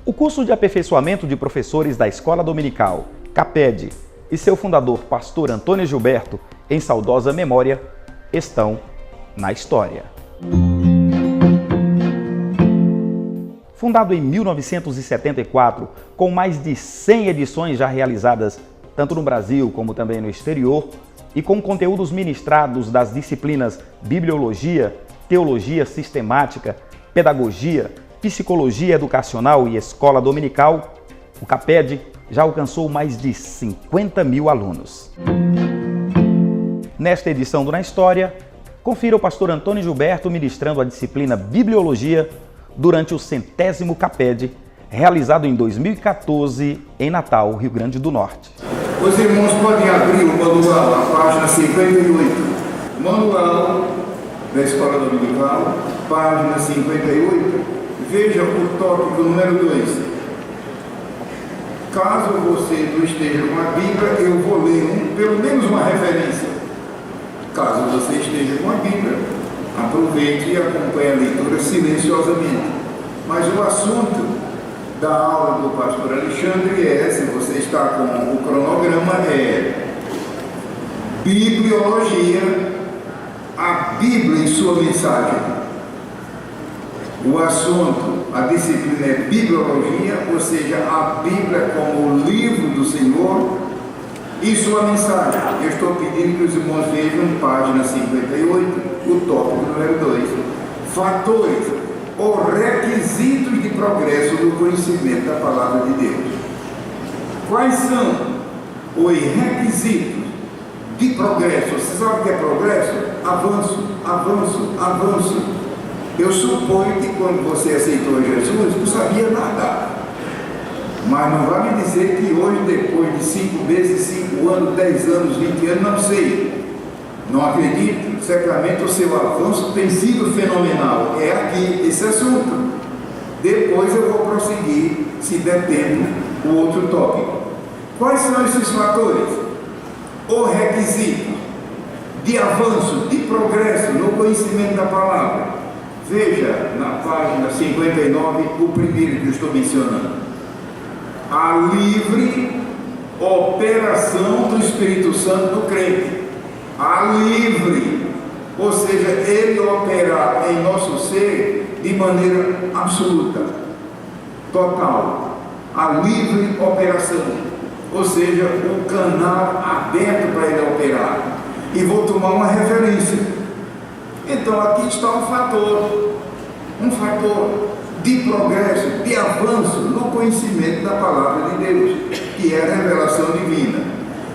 O curso de aperfeiçoamento de professores da Escola Dominical, CAPED, e seu fundador, pastor Antônio Gilberto, em saudosa memória, estão na história. Fundado em 1974, com mais de 100 edições já realizadas, tanto no Brasil como também no exterior, e com conteúdos ministrados das disciplinas Bibliologia, Teologia Sistemática, Pedagogia, Psicologia Educacional e Escola Dominical, o CAPED já alcançou mais de 50 mil alunos. Nesta edição do Na História, confira o pastor Antônio Gilberto ministrando a disciplina Bibliologia durante o 100º CAPED, realizado em 2014 em Natal, Rio Grande do Norte. Os irmãos podem abrir o manual, a página 58. Manual da Escola Dominical, página 58. Veja o tópico número 2. Caso você não esteja com a Bíblia, eu vou ler pelo menos uma referência. Caso você esteja com a Bíblia, aproveite e acompanhe a leitura silenciosamente. Mas o assunto da aula do pastor Alexandre se você está com o cronograma, Bibliologia, a Bíblia em sua mensagem. O assunto, a disciplina é Bibliologia, ou seja, a Bíblia como o livro do Senhor e sua mensagem. Eu estou pedindo que os irmãos vejam página 58, o tópico número 2. Fatores ou requisitos de progresso do conhecimento da palavra de Deus. Quais são os requisitos de progresso? Você sabe o que é progresso? Avanço, avanço, avanço. Eu suponho que quando você aceitou Jesus, não sabia nada. Mas não vai me dizer que hoje, depois de 5 meses, 5 anos, 10 anos, 20 anos, não sei. Não acredito. Certamente o seu avanço tem sido fenomenal. É aqui esse assunto. Depois eu vou prosseguir, se der tempo, o outro tópico. Quais são esses fatores? O requisito de avanço, de progresso no conhecimento da palavra. Veja na página 59 o primeiro que eu estou mencionando. A livre operação do Espírito Santo do crente. A livre, ou seja, ele operar em nosso ser de maneira absoluta, total. A livre operação, ou seja, o canal aberto para ele operar. E vou tomar uma referência. Então aqui está um fator de progresso, de avanço no conhecimento da palavra de Deus, que é a revelação divina.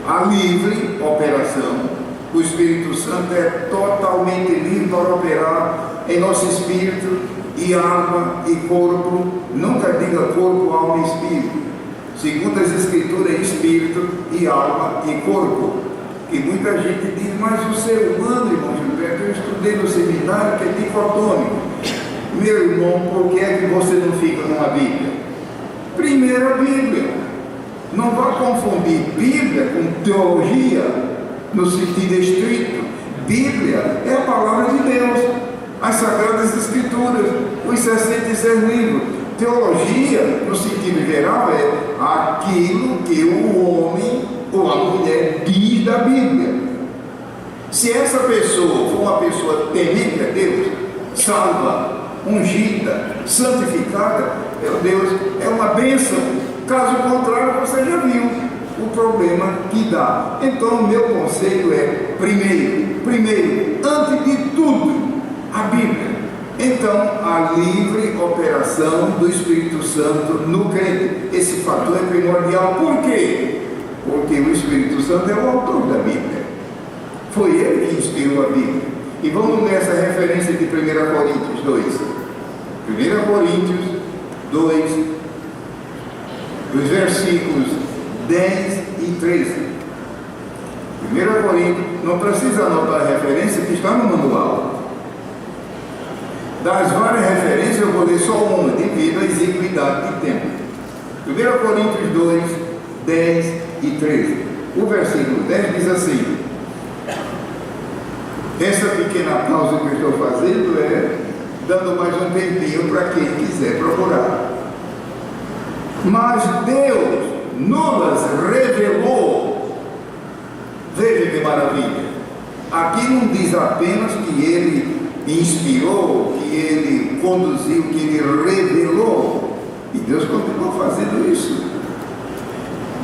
A livre operação, o Espírito Santo é totalmente livre para operar em nosso espírito e alma e corpo. Nunca diga corpo, alma e espírito. Segundo as Escrituras, é espírito e alma e corpo. E muita gente diz, mas o ser humano, irmão Gilberto, eu estudei no seminário que é dicotômico. Meu irmão, por que é que você não fica numa Bíblia? Primeiro a Bíblia. Não vá confundir Bíblia com teologia, no sentido estrito. Bíblia é a palavra de Deus, as Sagradas Escrituras, os 66 livros. Teologia, no sentido geral, é aquilo que o homem ou a mulher diz da Bíblia. Se essa pessoa for uma pessoa temente a Deus, salva, ungida, santificada, meu Deus, é uma bênção. Caso contrário, você já viu o problema que dá. Então, o meu conselho é, primeiro, antes de tudo, a Bíblia. Então, a livre operação do Espírito Santo no crente. Esse fator é primordial. Por quê? Porque o Espírito Santo é o autor da Bíblia. Foi ele que inspirou a Bíblia. E vamos nessa referência de 1 Coríntios 2. 1 Coríntios 2, os versículos 10 e 13. 1 Coríntios, não precisa anotar a referência que está no manual. Das várias referências eu vou ler só uma, devido à exiguidade de tempo. 1 Coríntios 2, 10 e 13. O versículo 10 diz assim: essa pequena pausa que eu estou fazendo é dando mais um tempinho para quem quiser procurar. mas Deus nos revelou. Veja que maravilha. Aqui não diz apenas que Ele inspirou, que Ele conduziu, que Ele revelou. E Deus continuou fazendo isso.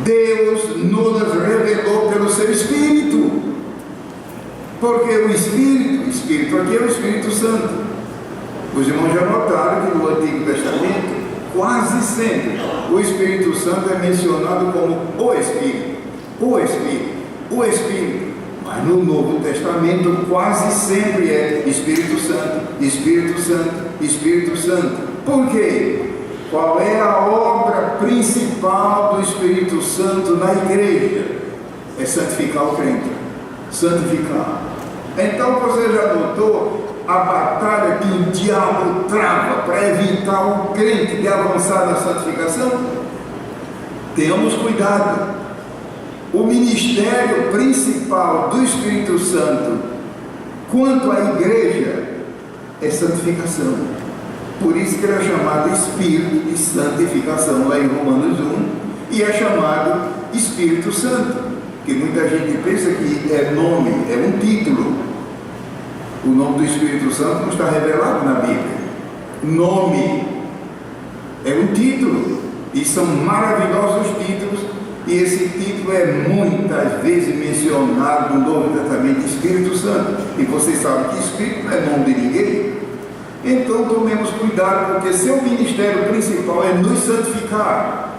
Deus nos revelou pelo seu Espírito. Porque o Espírito aqui é o Espírito Santo. Os irmãos já notaram que no Antigo Testamento, quase sempre, o Espírito Santo é mencionado como o Espírito, o Espírito, o Espírito. Mas no Novo Testamento, quase sempre é Espírito Santo, Espírito Santo, Espírito Santo. Por quê? Qual é a obra principal do Espírito Santo na igreja? É santificar o crente. Santificar. Então você já notou a batalha que o diabo trava para evitar o crente de avançar na santificação? Tenhamos cuidado. O ministério principal do Espírito Santo quanto à igreja é santificação. Por isso que ele é chamado Espírito de Santificação lá em Romanos 1, e é chamado Espírito Santo, que muita gente pensa que é nome, é um título. O nome do Espírito Santo não está revelado na Bíblia. Nome é um título, e são maravilhosos títulos, e esse título é muitas vezes mencionado no Novo Testamento, Espírito Santo. E vocês sabem que Espírito não é nome de ninguém. Então tomemos cuidado, porque seu ministério principal é nos santificar.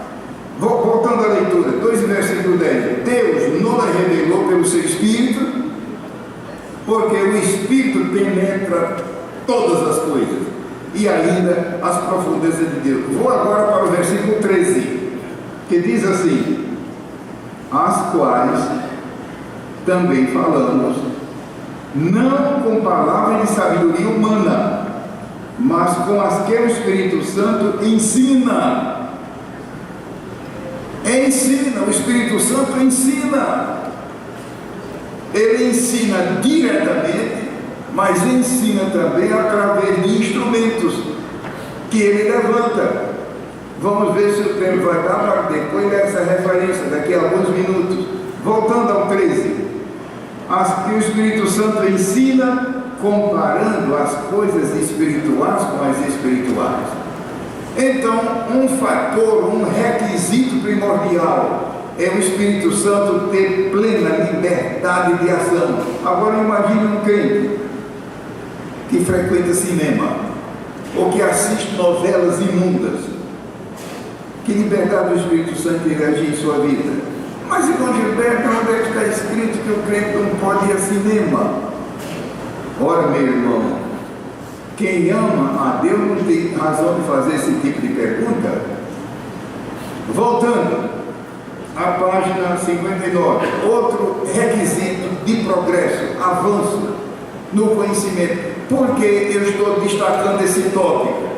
Voltando à leitura, 2 versículo 10. Deus nos revelou pelo seu Espírito, porque o Espírito penetra todas as coisas, e ainda as profundezas de Deus. Vou agora para o versículo 13, que diz assim: as quais também falamos, não com palavras de sabedoria humana, mas com as que o Espírito Santo ensina. Ensina, o Espírito Santo ensina. Ele ensina diretamente, mas ensina também através de instrumentos que ele levanta. Vamos ver se o tempo vai dar para depois dessa referência, daqui a alguns minutos. Voltando ao 13. As que o Espírito Santo ensina, comparando as coisas espirituais com as espirituais. Então, um fator, um requisito primordial é o Espírito Santo ter plena liberdade de ação. Agora imagine um crente que frequenta cinema ou que assiste novelas imundas. Que liberdade o Espírito Santo irá agir em sua vida? Mas, irmão Gilberto, onde é que está escrito que o crente não pode ir a cinema? Ora, meu irmão, quem ama a Deus não tem razão de fazer esse tipo de pergunta. Voltando à página 59, outro requisito de progresso, avanço no conhecimento. Por que eu estou destacando esse tópico?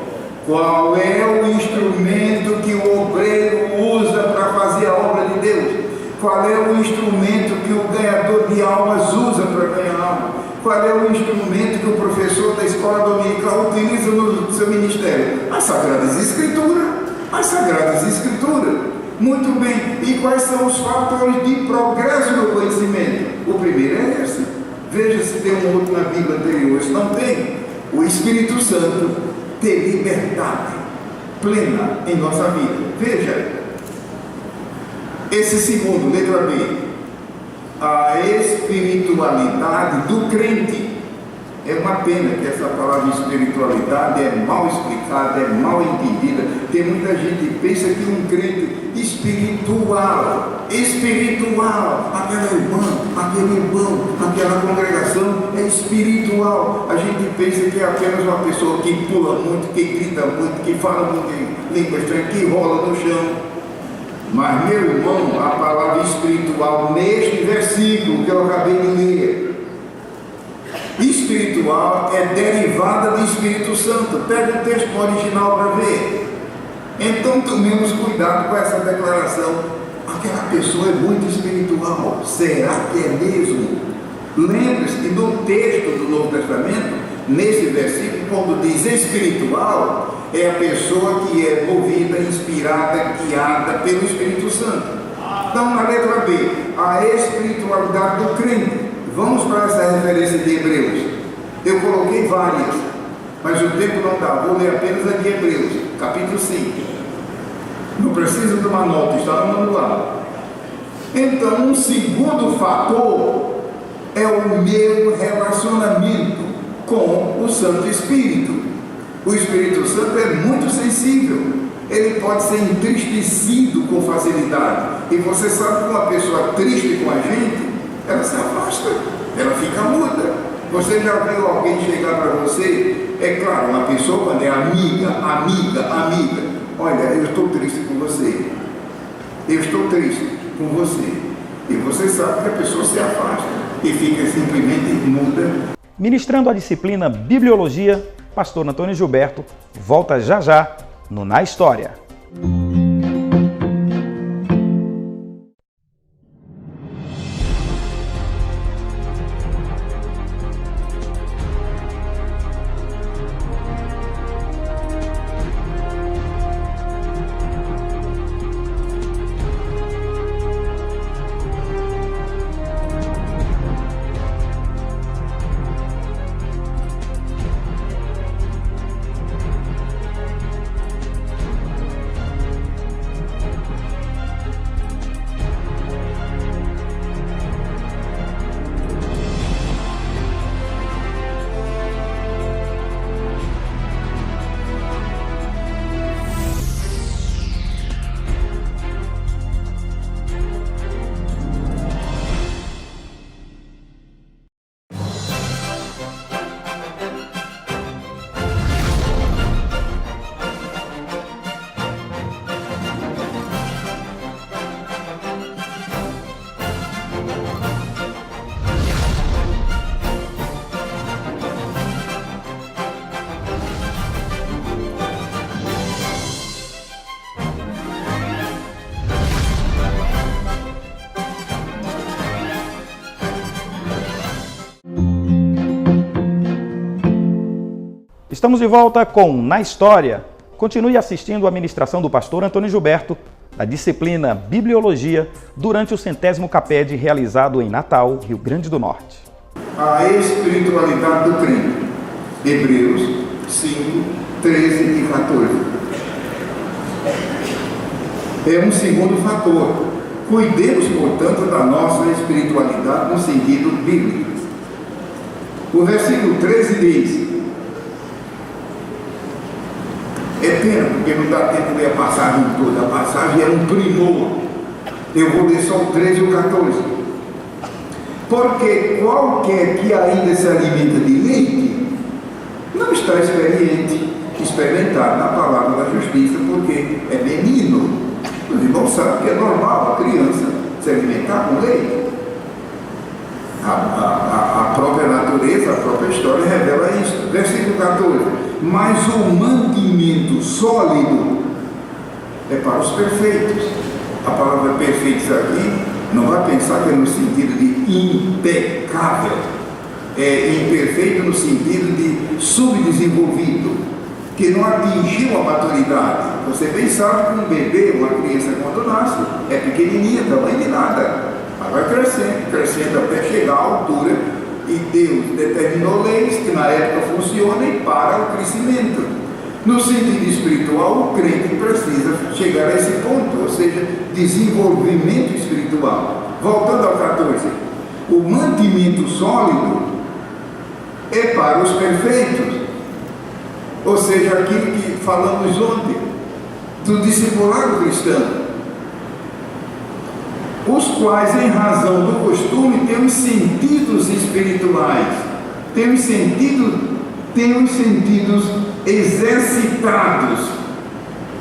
Qual é o instrumento que o obreiro usa para fazer a obra de Deus? Qual é o instrumento que o ganhador de almas usa para ganhar alma? Qual é o instrumento que o professor da escola dominical utiliza no seu ministério? As Sagradas Escrituras. As Sagradas Escrituras. Muito bem. E quais são os fatores de progresso no conhecimento? O primeiro é esse. Veja se tem um outro na Bíblia anterior. Se não tem, o Espírito Santo ter liberdade plena em nossa vida. Veja, esse segundo, letra B, a espiritualidade do crente. É uma pena que essa palavra espiritualidade é mal explicada, é mal entendida, porque muita gente pensa que um crente espiritual, aquela irmã, aquele irmão, aquela congregação é espiritual. A gente pensa que é apenas uma pessoa que pula muito, que grita muito, que fala muito em língua estranha, que rola no chão. Mas, meu irmão, a palavra espiritual neste versículo que eu acabei de ler, espiritual é derivada do Espírito Santo. Pega o texto original para ver. Então tomemos cuidado com essa declaração. Aquela pessoa é muito espiritual. Será que é mesmo? Lembre-se que no texto do Novo Testamento, nesse versículo, quando diz espiritual, é a pessoa que é movida, inspirada, guiada pelo Espírito Santo. Então, na letra B, a espiritualidade do crente. Vamos para essa referência de Hebreus. Eu coloquei várias, mas o tempo não dá. Vou ler apenas a de Hebreus, capítulo 5. Não precisa de uma nota, está no manual. Então, um segundo fator é o meu relacionamento com o Santo Espírito. O Espírito Santo é muito sensível. Ele pode ser entristecido com facilidade. E você sabe que uma pessoa triste com a gente, ela se afasta, ela fica muda. Você já viu alguém chegar para você? É claro, uma pessoa quando é amiga. Olha, eu estou triste com você. Eu estou triste com você. E você sabe que a pessoa se afasta e fica simplesmente muda. Ministrando a disciplina Bibliologia, Pastor Antônio Gilberto volta já no Na História. Estamos de volta com Na História. Continue assistindo a ministração do pastor Antônio Gilberto, da disciplina Bibliologia, durante o 100º CAPED realizado em Natal, Rio Grande do Norte. A espiritualidade do crente. Hebreus 5, 13 e 14. É um segundo fator. Cuidemos, portanto, da nossa espiritualidade no sentido bíblico. O versículo 13 diz: é pena, porque não dá tempo de ler a passagem toda. A passagem é um primor. Eu vou ler só o 13 e o 14. Porque qualquer que ainda se alimenta de leite não está experimentado na palavra da justiça, porque é menino. Os irmãos sabem que é normal a criança se alimentar com leite. A própria natureza, a própria história revela isso. Versículo 14. Mas o mantimento sólido é para os perfeitos. A palavra perfeitos aqui, não vai pensar que é no sentido de impecável. É imperfeito no sentido de subdesenvolvido, que não atingiu a maturidade. Você bem sabe que um bebê, uma criança quando nasce, é pequenininha, tamanho de nada. Mas vai crescendo até chegar à altura. E Deus determinou leis que na época funcionem para o crescimento. No sentido espiritual, o crente precisa chegar a esse ponto, ou seja, desenvolvimento espiritual. Voltando ao 14, o mantimento sólido é para os perfeitos, ou seja, aquilo que falamos ontem, do discipulado cristão, os quais, em razão do costume, têm os sentidos espirituais, têm os sentidos exercitados.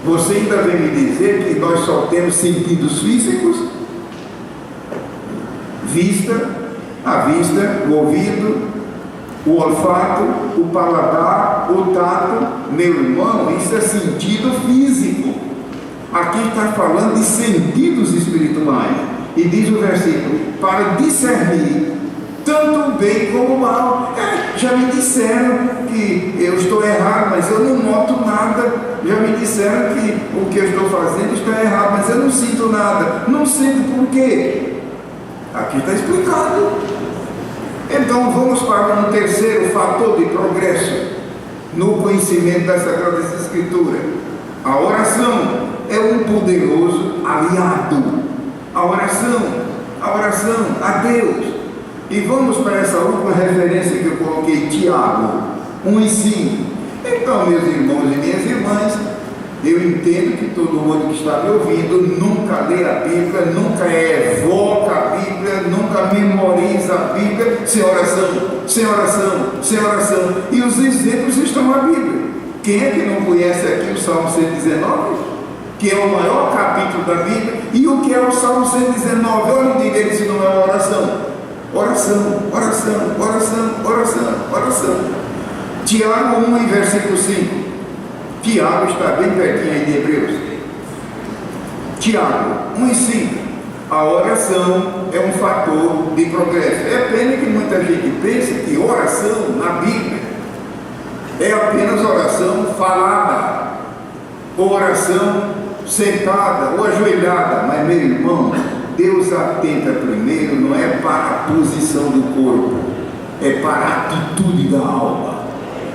Você ainda vem me dizer que nós só temos sentidos físicos? A vista, o ouvido, o olfato, o paladar, o tato. Meu irmão, isso é sentido físico. Aqui está falando de sentidos espirituais. E diz o versículo: para discernir tanto o bem como o mal. Já me disseram que eu estou errado, mas eu não noto nada. Já me disseram que o que eu estou fazendo está errado, mas eu não sinto nada. Não sinto por quê? Aqui está explicado. Então vamos para um terceiro fator de progresso no conhecimento das Sagradas Escrituras. A oração é um poderoso aliado. A oração a Deus. E vamos para essa última referência que eu coloquei, Tiago 1:5. Então, meus irmãos e minhas irmãs, eu entendo que todo mundo que está me ouvindo nunca lê a Bíblia, nunca evoca a Bíblia, nunca memoriza a Bíblia sem oração, sem oração, sem oração. E os exemplos estão na Bíblia. Quem é que não conhece aqui o Salmo 119? Que é o maior capítulo da Bíblia. E o que é o Salmo 119? Olha o dele se não é uma oração. Oração, oração, oração, oração, oração. Tiago 1, versículo 5. Tiago está bem pertinho aí de Hebreus. Tiago 1:5. A oração é um fator de progresso. É pena que muita gente pensa que oração na Bíblia é apenas oração falada, ou oração sentada, ou ajoelhada. Mas, meu irmão, Deus atenta primeiro, não é para a posição do corpo, é para a atitude da alma.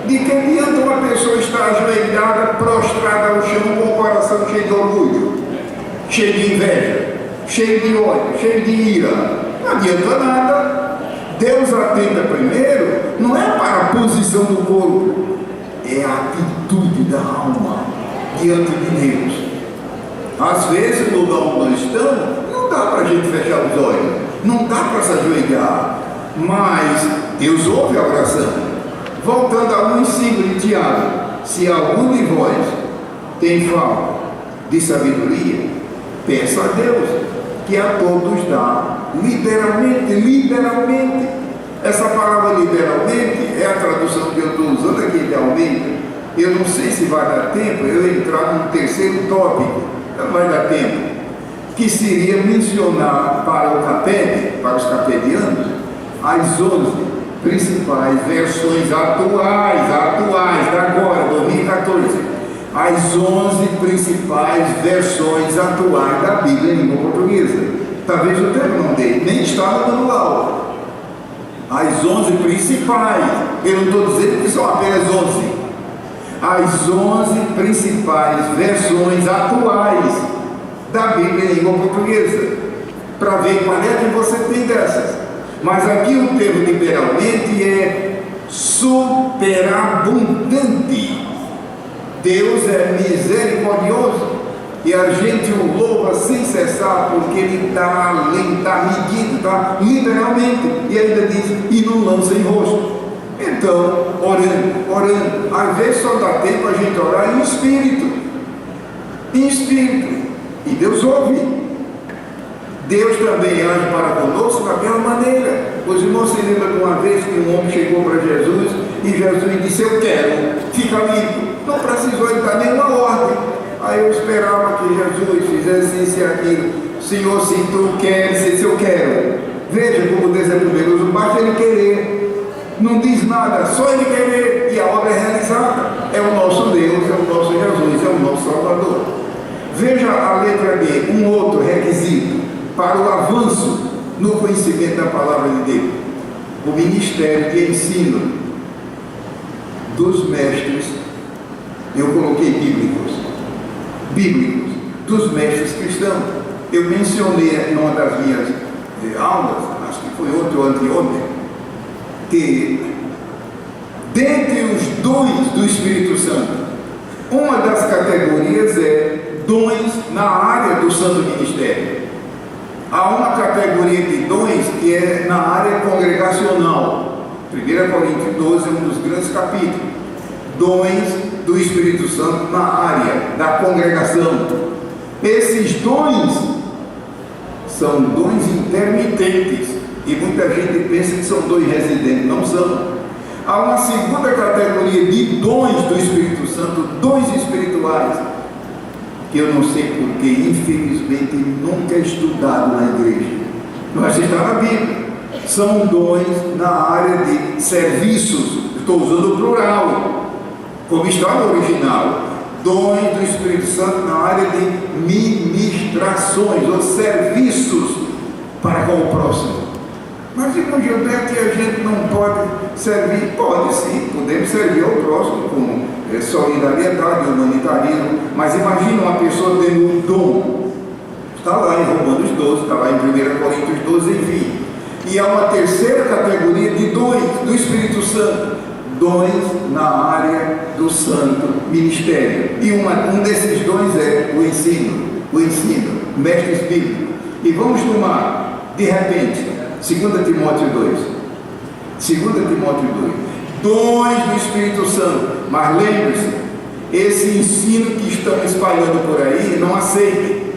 De que adianta uma pessoa estar ajoelhada, prostrada ao chão, com o coração cheio de orgulho, cheio de inveja, cheio de ódio, cheio de ira? Não adianta nada. Deus atenta primeiro, não é para a posição do corpo, é a atitude da alma diante de Deus. Às vezes, no lugar onde nós estamos, não dá para a gente fechar os olhos, não dá para se ajoelhar, mas Deus ouve a oração. Voltando a 1:5 de Tiago: se algum de vós tem falta de sabedoria, peça a Deus, que a todos dá liberalmente. Liberalmente. Essa palavra liberalmente é a tradução que eu estou usando aqui de Almeida. Eu não sei se vai dar tempo eu entrar no terceiro tópico, não vai dar tempo, que seria mencionar para o CAPED, para os capedianos, as 11 principais versões atuais da agora, 2014, as 11 principais versões atuais da Bíblia em língua portuguesa. Talvez o tempo não dê, nem estava no manual. As 11 principais, eu não estou dizendo que são apenas 11, as 11 principais versões atuais da Bíblia em língua portuguesa, para ver qual é que você tem dessas. Mas aqui o termo liberalmente é superabundante. Deus é misericordioso e a gente o louva sem cessar, porque Ele está além, está medido, está liberalmente, e ainda diz, e não lança em rosto. Então, orando, às vezes só dá tempo a gente orar em espírito, e Deus ouve. Deus também age para conosco da mesma maneira. Os irmãos se lembram de uma vez que um homem chegou para Jesus e Jesus disse: eu quero, fica limpo. Não precisou ele dar nenhuma ordem. Aí eu esperava que Jesus fizesse isso e aquilo. Senhor, se tu queres, se eu quero. Veja como Deus é poderoso, basta ele querer. Não diz nada, só ele querer e a obra é realizada. É o nosso Deus, é o nosso Jesus, é o nosso Salvador. Veja a letra B, um outro requisito para o avanço no conhecimento da palavra de Deus: o ministério de ensino dos mestres, eu coloquei bíblicos, dos mestres cristãos. Eu mencionei em uma das minhas aulas, acho que foi ontem ou anteontem, que dentre os dons do Espírito Santo, uma das categorias é dons na área do santo ministério. Há uma categoria de dons que é na área congregacional. 1 Coríntios 12 é um dos grandes capítulos. Dons do Espírito Santo na área da congregação. Esses dons são dons intermitentes e muita gente pensa que são dons residentes. Não são. Há uma segunda categoria de dons do Espírito Santo, dons espirituais, que eu não sei porque, infelizmente, nunca é estudado na igreja. Mas está na Bíblia. São dons na área de serviços Estou usando o plural, como está no original. Dons do Espírito Santo na área de ministrações ou serviços para com o próximo. Mas, irmão Gilberto, que a gente não pode servir? Pode sim, podemos servir ao próximo com solidariedade, humanitarismo. Mas imagina uma pessoa tendo um dom. Está lá em Romanos 12, está lá em 1 Coríntios 12, enfim. E há uma terceira categoria de dons do Espírito Santo. Dons na área do santo ministério. E um desses dons é o ensino, mestres bíblicos. E vamos tomar, de repente, 2 Timóteo 2. 2 Timóteo 2. Dons do Espírito Santo. Mas lembre-se, esse ensino que estão espalhando por aí, não aceitem.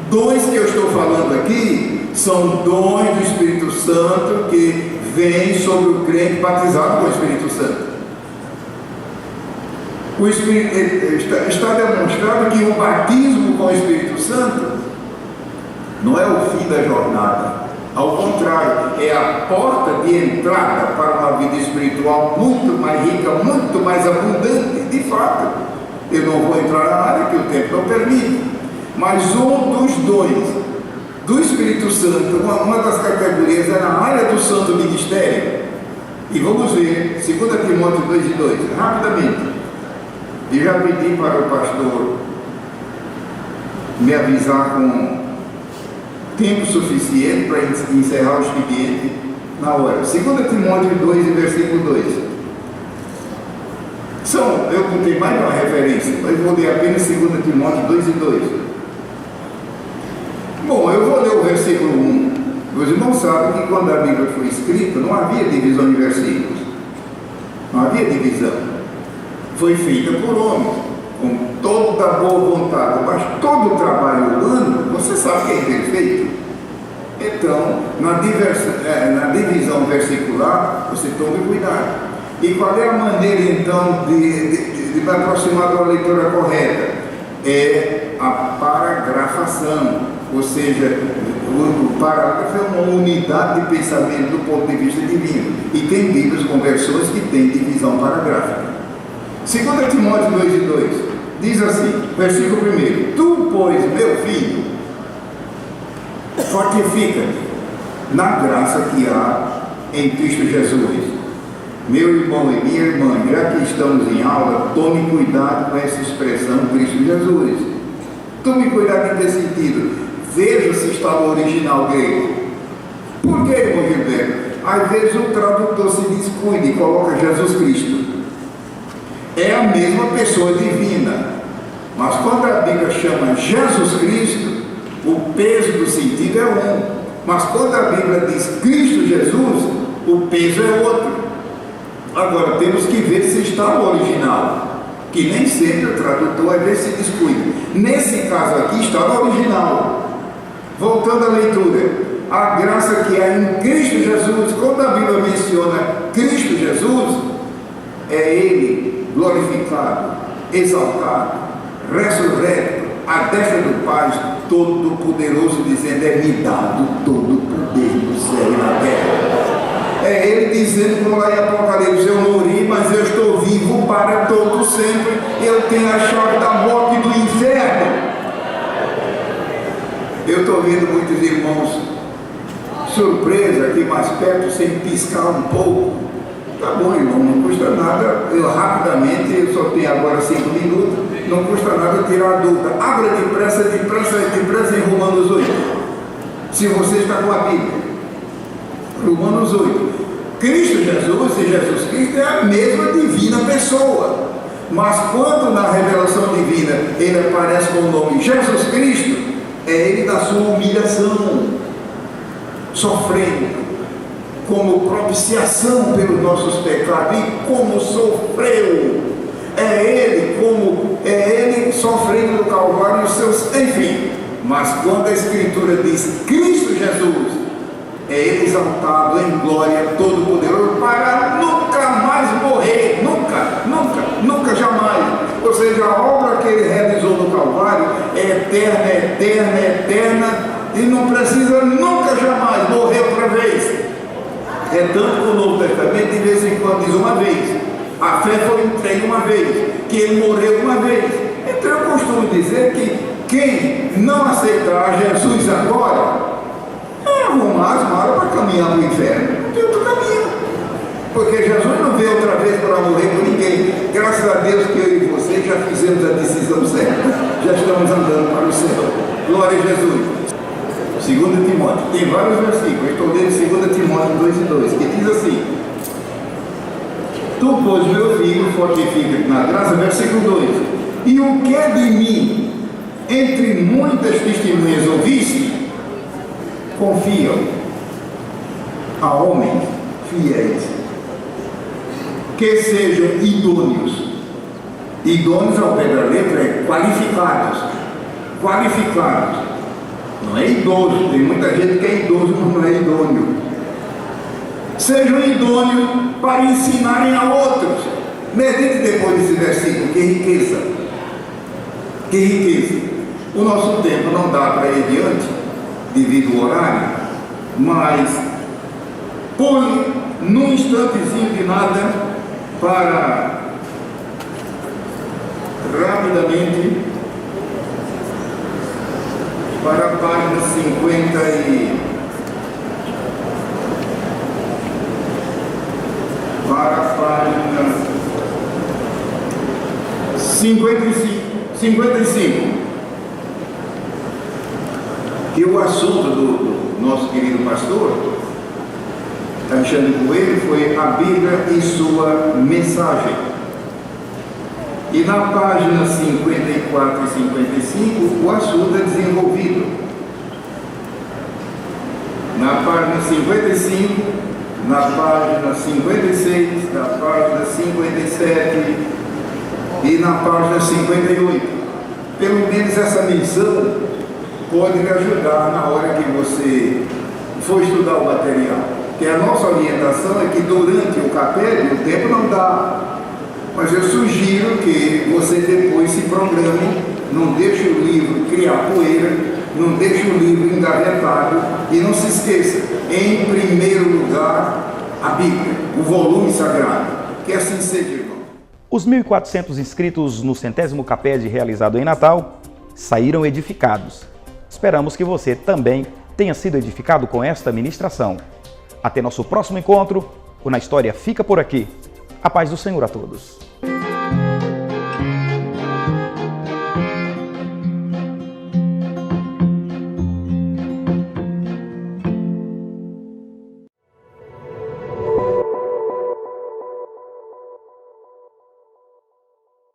Dons que eu estou falando aqui são dons do Espírito Santo que vêm sobre o crente batizado com o Espírito Santo. O Espírito, está demonstrado que o batismo com o Espírito Santo não é o fim da jornada. Ao contrário, é a porta de entrada para uma vida espiritual muito mais rica, muito mais abundante. De fato, eu não vou entrar na área que o tempo não permite. Mas um dos dons do Espírito Santo, uma das categorias é na área do santo ministério. E vamos ver 2 Timóteo 2:2, rapidamente. E já pedi para o pastor me avisar com tempo suficiente para encerrar o expediente na hora. 2 Timóteo 2, versículo 2. Eu contei mais uma referência, mas vou ler apenas 2 Timóteo 2:2. Bom, eu vou ler o versículo 1. Os irmãos sabem que quando a Bíblia foi escrita, não havia divisão de versículos. Não havia divisão. Foi feita por homens, com toda a boa vontade, mas todo o trabalho humano, você sabe que é imperfeito. Então, na divisão versicular, você tome cuidado. E qual é a maneira, então, de me aproximar da leitura correta? É a paragrafação, ou seja, o parágrafo é uma unidade de pensamento do ponto de vista divino. E tem Bíblias com versões que têm divisão paragráfica. 2 Timóteo 2:2 diz assim, versículo 1: Tu, pois, meu filho, fortifica-te na graça que há em Cristo Jesus. Meu irmão e minha irmã, já que estamos em aula, tome cuidado com essa expressão Cristo Jesus. Tome cuidado em ter sentido. Veja se está no original grego. Por que, irmão Gilberto? Às vezes o tradutor se descuida e coloca Jesus Cristo. É a mesma pessoa divina, mas quando a Bíblia chama Jesus Cristo, o peso do sentido é um, mas quando a Bíblia diz Cristo Jesus, o peso é outro. Agora temos que ver se está no original, que nem sempre o tradutor às vezes se descuida. Nesse caso aqui está no original. Voltando à leitura, a graça que há em Cristo Jesus, quando a Bíblia menciona Cristo Jesus, é Ele glorificado, exaltado, ressurreto, à destra do Pai Todo-Poderoso, dizendo: é-me dado todo o poder do céu e na terra. É Ele dizendo, como lá em Apocalipse: eu morri, mas eu estou vivo para todo sempre, eu tenho a chave da morte e do inferno. Eu estou vendo muitos irmãos surpresa aqui mais perto, sem piscar um pouco. Tá bom, irmão, não custa nada. Eu rapidamente, eu só tenho agora 5 minutos, não custa nada tirar a dúvida. Abra depressa em Romanos 8. Se você está com a Bíblia. Romanos 8. Cristo Jesus e Jesus Cristo é a mesma divina pessoa. Mas quando na revelação divina ele aparece com o nome Jesus Cristo, é ele da sua humilhação, sofrendo como propiciação pelos nossos pecados, e como sofreu, é ele sofrendo no Calvário os seus, enfim. Mas quando a Escritura diz Cristo Jesus, é ele exaltado em glória, todo poderoso, para nunca mais morrer, nunca, jamais. Ou seja, a obra que ele realizou no Calvário é eterna, e não precisa nunca jamais morrer outra vez. É tanto que o Novo Testamento de vez em quando diz uma vez, A fé foi entregue uma vez, que ele morreu uma vez. Então eu costumo dizer que quem não aceitar Jesus agora, arrumar as malas para caminhar para o inferno. Não tem outro caminho. Porque Jesus não veio outra vez para morrer por ninguém. Graças a Deus que eu e você já fizemos a decisão certa. Já estamos andando para o céu. Glória a Jesus. 2 Timóteo. Tem vários versículos. Eu estou lendo 2 Timóteo 2:2, que diz assim: Tu, pois, meu filho, fortifica-te na graça. Versículo 2. E o que é de mim, entre muitas testemunhas ouviste, confiam a homens fiéis, que sejam idôneos. Idôneos ao pé da letra é qualificados. Qualificados. Não é idoso. Tem muita gente que é idoso, mas não é idôneo. Sejam idôneos para ensinarem a outros. Medite depois desse versículo. Que riqueza. Que riqueza. O nosso tempo não dá para ir adiante, devido ao horário, mas pule num instantezinho de nada para rapidamente para a página 55, para a página 55, que o assunto do nosso querido pastor Alexandre Coelho foi a Bíblia e sua mensagem. E na página 54 e 55 o assunto é desenvolvido. Na página 55, na página 56, na página 57 e na página 58. Pelo menos essa menção pode lhe ajudar na hora que você for estudar o material. Que a nossa orientação é que durante o capítulo o tempo não dá, mas eu sugiro que você depois se programe, não deixe o livro criar poeira, não deixe o livro engavetado e não se esqueça, em primeiro lugar, a Bíblia, o volume sagrado. Que assim seja, irmão. Os 1.400 inscritos no 100º Caped realizado em Natal saíram edificados. Esperamos que você também tenha sido edificado com esta ministração. Até nosso próximo encontro, o Na História fica por aqui. A paz do Senhor a todos.